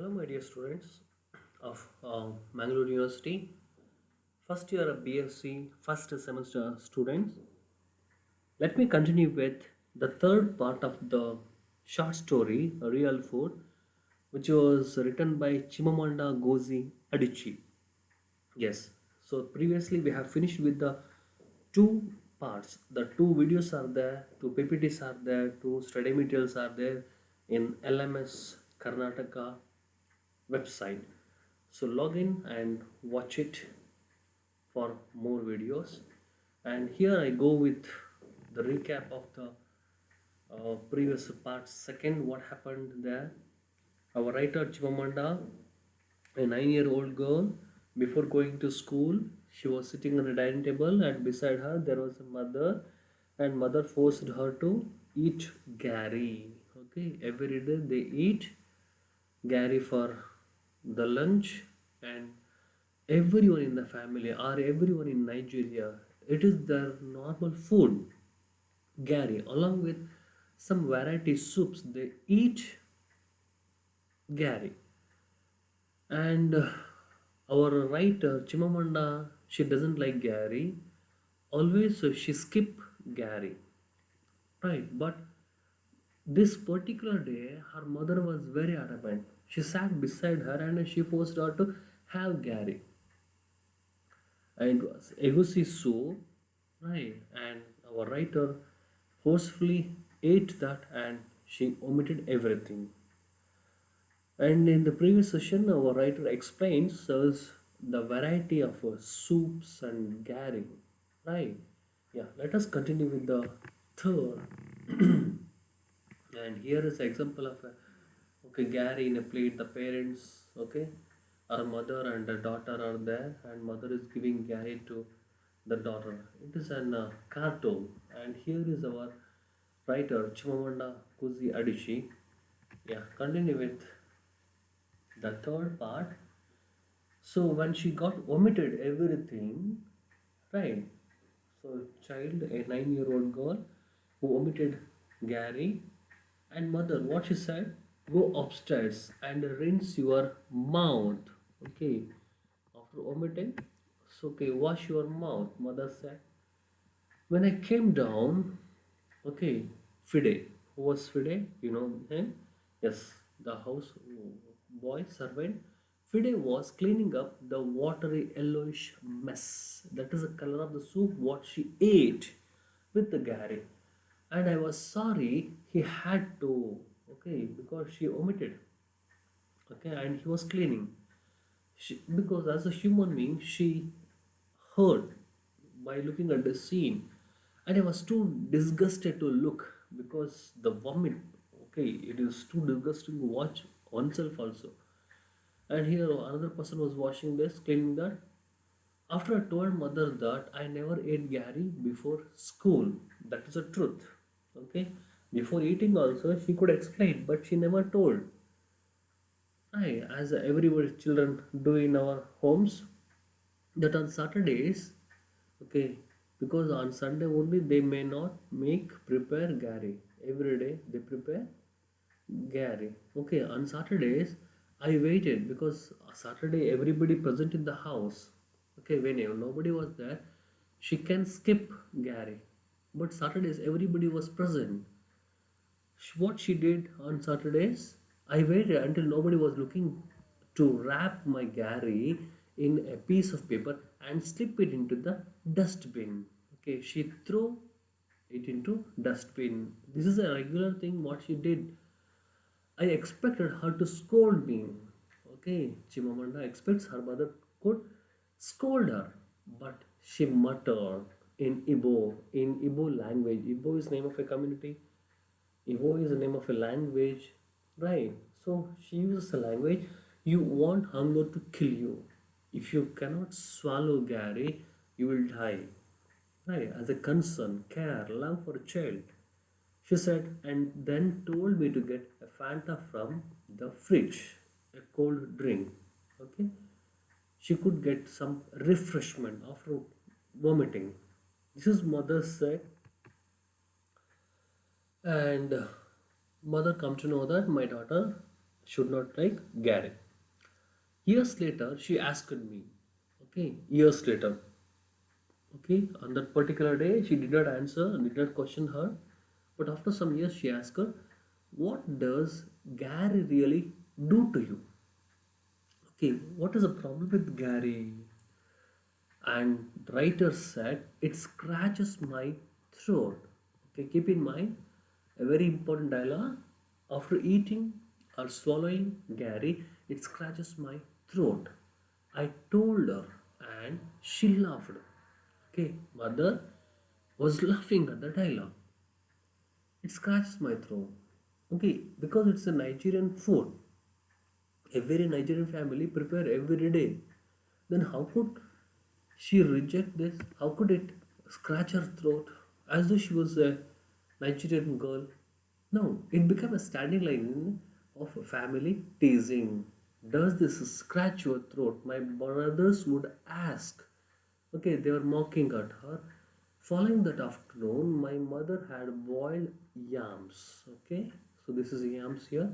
Hello, my dear students of Mangalore University, first year of B.Sc, first semester students. Let me continue with the third part of the short story, Real Food, which was written by Chimamanda Ngozi Adichie. Yes, so previously we have finished with the two parts. The two videos are there, two PPTs are there, two study materials are there in LMS Karnataka website. So log in and watch it for more videos. And here I go with the recap of the previous part. Second, what happened there? Our writer Chimamanda, a 9-year-old girl, before going to school, she was sitting on a dining table, and beside her there was a mother, and mother forced her to eat Gary. Okay, every day they eat Gary for the lunch, and everyone in the family or everyone in Nigeria, it is their normal food, Gary, along with some variety soups. They eat Gary, and our writer Chimamanda, she doesn't like Gary. Always she skip Gary, right? But this particular day, her mother was very adamant. She sat beside her and she forced her to have Gary. And it was egusi soup, right? And our writer forcefully ate that and she omitted everything. And in the previous session, our writer explains us the variety of soups and Gary, right? Yeah, let us continue with the third. And here is an example of a okay Gary in a plate. The parents, okay, our mother and the daughter are there, and mother is giving Gary to the daughter. It is an cartoon, and here is our writer Chimamanda Kuzi Adichie. Yeah, continue with the third part. So when she got omitted everything, right? So child, a 9-year-old girl who omitted Gary, and mother, what she said, go upstairs and rinse your mouth. Okay, after omitting, so okay, wash your mouth, mother said. When I came down, okay, Fide, who was Fide? You know him? Yes, the house boy servant. Fide was cleaning up the watery yellowish mess. That is the color of the soup what she ate with the Gary. And I was sorry he had to, okay, because she omitted, okay, and he was cleaning. Because as a human being, she heard by looking at the scene, and I was too disgusted to look because the vomit, okay, it is too disgusting to watch oneself also. And here another person was washing this, cleaning that. After I told mother that I never ate Gary before school, that is the truth, okay, before eating also she could explain, but she never told. I, as everybody children do in our homes, that on Saturdays, okay, because on Sunday only they may not make prepare Gary. Every day they prepare Gary. Okay, on Saturdays I waited because Saturday everybody present in the house. Okay, when nobody was there, she can skip Gary. But Saturdays everybody was present. What she did on Saturdays, I waited until nobody was looking to wrap my Gary in a piece of paper and slip it into the dustbin. Okay, she threw it into dustbin. This is a regular thing what she did. I expected her to scold me. Okay, Chimamanda expects her mother could scold her, but she muttered in Igbo language. Igbo is name of a community. Igbo is the name of a language, right? So she uses a language. You want hunger to kill you. If you cannot swallow Gary, you will die. Right? As a concern, care, love for a child. She said, and then told me to get a Fanta from the fridge, a cold drink. Okay? She could get some refreshment after vomiting. This is mother said, and mother come to know that my daughter, should not like Gary. Years later, she asked me, okay, years later, okay, on that particular day, she did not answer, did not question her, but after some years, she asked her, what does Gary really do to you? Okay, what is the problem with Gary? And the writer said, it scratches my throat. Okay, keep in mind a very important dialogue. After eating or swallowing Gary, it scratches my throat. I told her and she laughed. Okay, mother was laughing at the dialogue. It scratches my throat. Okay, because it's a Nigerian food. Every Nigerian family prepare every day. Then how could she reject this? How could it scratch her throat as though she was a Nigerian girl? No, it became a standing line of a family teasing. Does this scratch your throat? My brothers would ask. Okay, they were mocking at her. Following that afternoon, my mother had boiled yams. Okay, so this is yams here.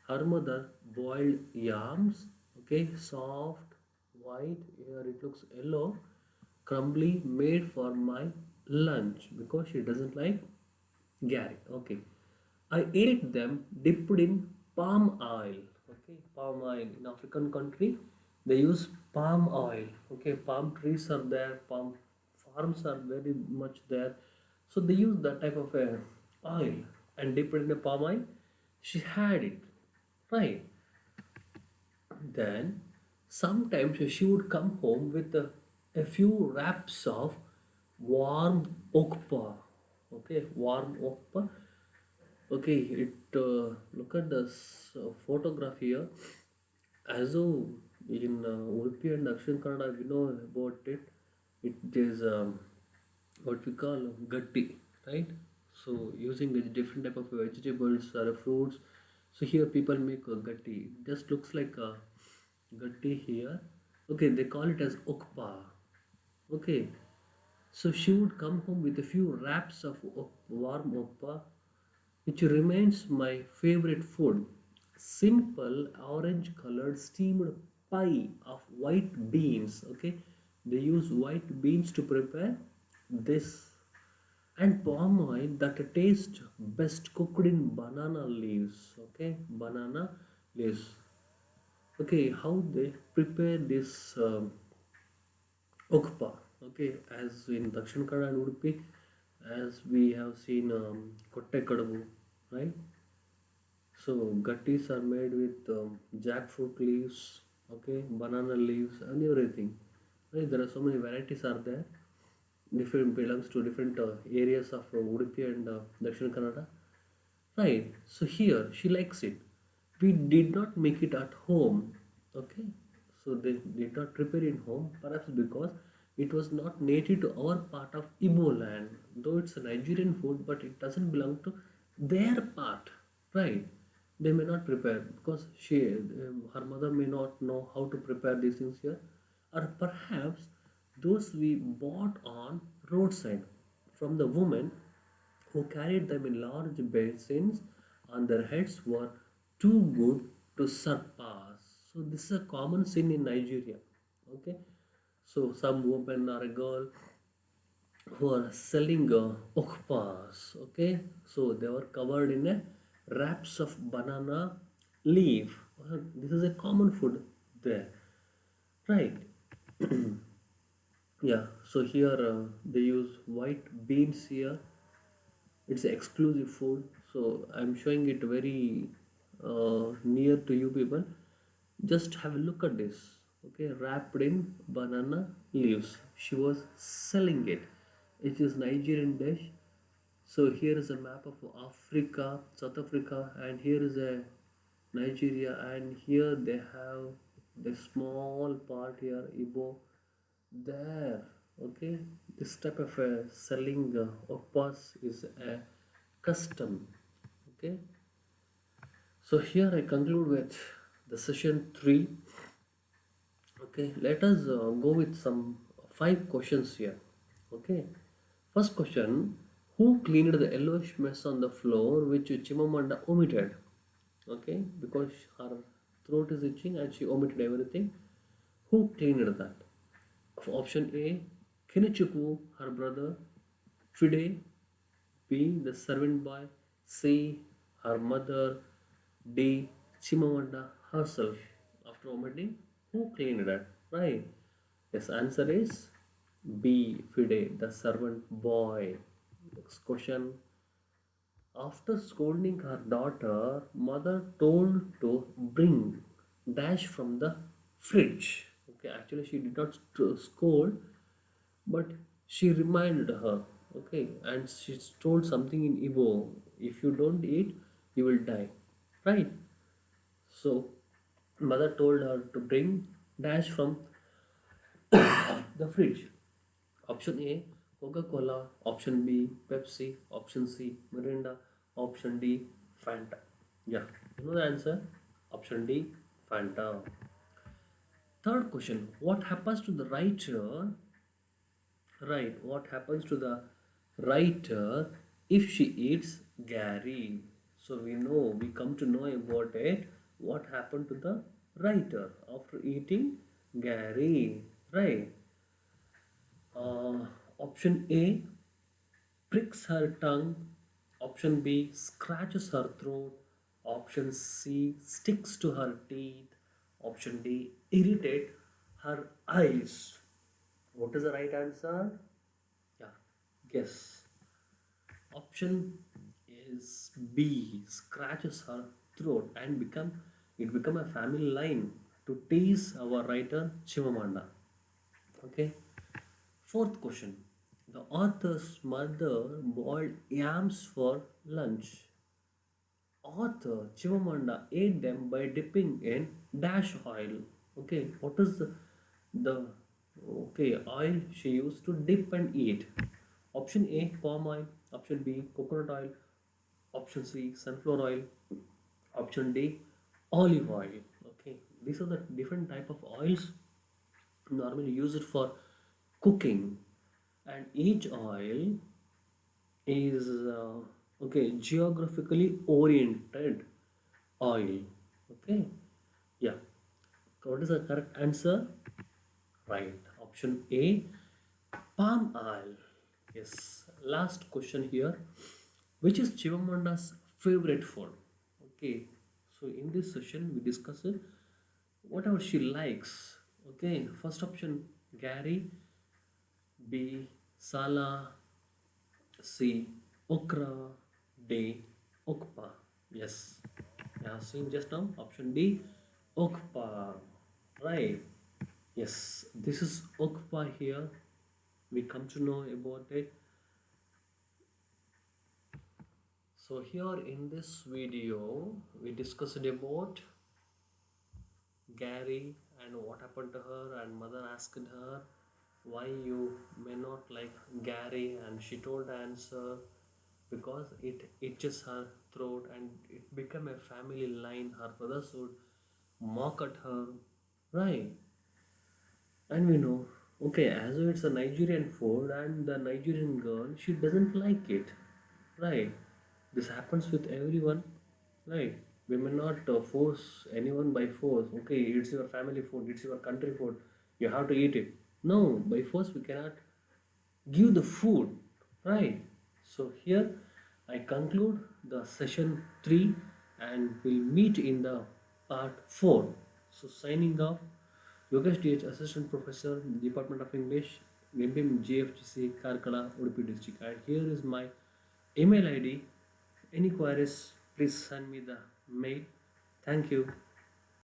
Her mother boiled yams. Okay, soft, white. Here it looks yellow, crumbly, made for my lunch because she doesn't like Gary. Okay, I ate them dipped in palm oil. Okay, palm oil in African country they use palm oil. Okay, palm trees are there, palm farms are very much there, so they use that type of oil and dip it in a palm oil. She had it, right? Then sometimes she would come home with a few wraps of warm okpa. Okay, warm okpa. Okay, it look at this photograph here. As though in Udupi and Dakshin Kannada, we know about it. It is what we call gatti, right? So using a different type of vegetables or fruits. So here people make a gatti. It just looks like a gatti here. Okay, they call it as ukpa. Okay, so she would come home with a few wraps of warm ukpa, which remains my favorite food. Simple orange colored steamed pie of white beans. Okay, they use white beans to prepare this, and palm oil that tastes best cooked in banana leaves. Okay, banana leaves. Okay, how they prepare this ukpa. Okay, as in Dakshin Kannada and Udupi, as we have seen kotte kadavu, right? So gattis are made with jackfruit leaves, okay, banana leaves, and everything. Right? There are so many varieties are there. Different belongs to different areas of Udupi and Dakshin Kannada. Right. So here she likes it. We did not make it at home. Okay. So they did not prepare in home, perhaps because it was not native to our part of Igbo land. Though it's a Nigerian food, but it doesn't belong to their part. Right. They may not prepare because her mother may not know how to prepare these things here, or perhaps those we bought on roadside from the woman who carried them in large basins on their heads were too good to surpass. So this is a common sin in Nigeria. Okay, so some woman or a girl who are selling okpas. Okay, so they were covered in a wraps of banana leaf. This is a common food there, right? Yeah. So here they use white beans here. It's exclusive food, so I'm showing it very near to you people. Just have a look at this. Okay, wrapped in banana leaves, she was selling it. It is Nigerian dish. So here is a map of Africa, South Africa, and here is a Nigeria, and here they have the small part here, Igbo there. Okay, this type of selling oppas is a custom. Okay, so here I conclude with the session 3. Okay, let us go with some 5 questions here. Okay, first question: who cleaned the yellowish mess on the floor which Chimamanda omitted? Okay, because her throat is itching and she omitted everything. Who cleaned that? Option A, Kinichuku, her brother. Fide, B, the servant boy. C, her mother. D, Chimamanda herself. After omitting, who cleaned that? Right. Yes, answer is B, Fide, the servant boy. Next question. After scolding her daughter, mother told to bring dash from the fridge. Okay, actually she did not scold, but she reminded her. Okay, and she told something in Igbo. If you don't eat, you will die. Right. So mother told her to bring dash from the fridge. Option A, Coca-Cola. Option B, Pepsi. Option C, Mirinda. Option D, Fanta. Yeah, you know the answer. Option D, Fanta. Third question: what happens to the writer? Right, what happens to the writer if she eats Gary? So we know, we come to know about it. What happened to the writer after eating Gary? Right. Option A, pricks her tongue. Option B, scratches her throat. Option C, sticks to her teeth. Option D, irritate her eyes. What is the right answer? Yeah, guess. Option is B, scratches her throat and become a family line to tease our writer Chimamanda. Okay. Fourth question. The author's mother boiled yams for lunch. Author Chimamanda ate them by dipping in dash oil. Okay, what is the oil she used to dip and eat? Option A, palm oil. Option B, coconut oil. Option C, sunflower oil. Option D, olive oil. Okay, these are the different type of oils normally used for cooking, and each oil is geographically oriented oil. Okay, yeah, what is the correct answer? Right, option A, palm oil. Yes. Last question here: which is Chivamanda's favorite food? Okay, so in this session we discuss it whatever she likes. Okay, first option Gary. B, Sala. C, okra. D, okpa. Yes. Yeah, seen just now. Option D, okpa. Right. Yes, this is okpa here. We come to know about it. So here in this video, we discussed about Gary and what happened to her, and mother asked her why you may not like Gary, and she told the answer because it itches her throat and it became a family line. Her brothers would mock at her, right? And we know, okay, as though it's a Nigerian food and the Nigerian girl, she doesn't like it, right? This happens with everyone, right? We may not force anyone by force. Okay, it's your family food, it's your country food, you have to eat it. No, by force we cannot give the food, right? So here I conclude the session 3 and we'll meet in the part 4. So signing off, Yogesh DH, Assistant Professor, Department of English, MBM GFGC, Karkala, Udupi District. And here is my email ID. Any queries, please send me the mail. Thank you.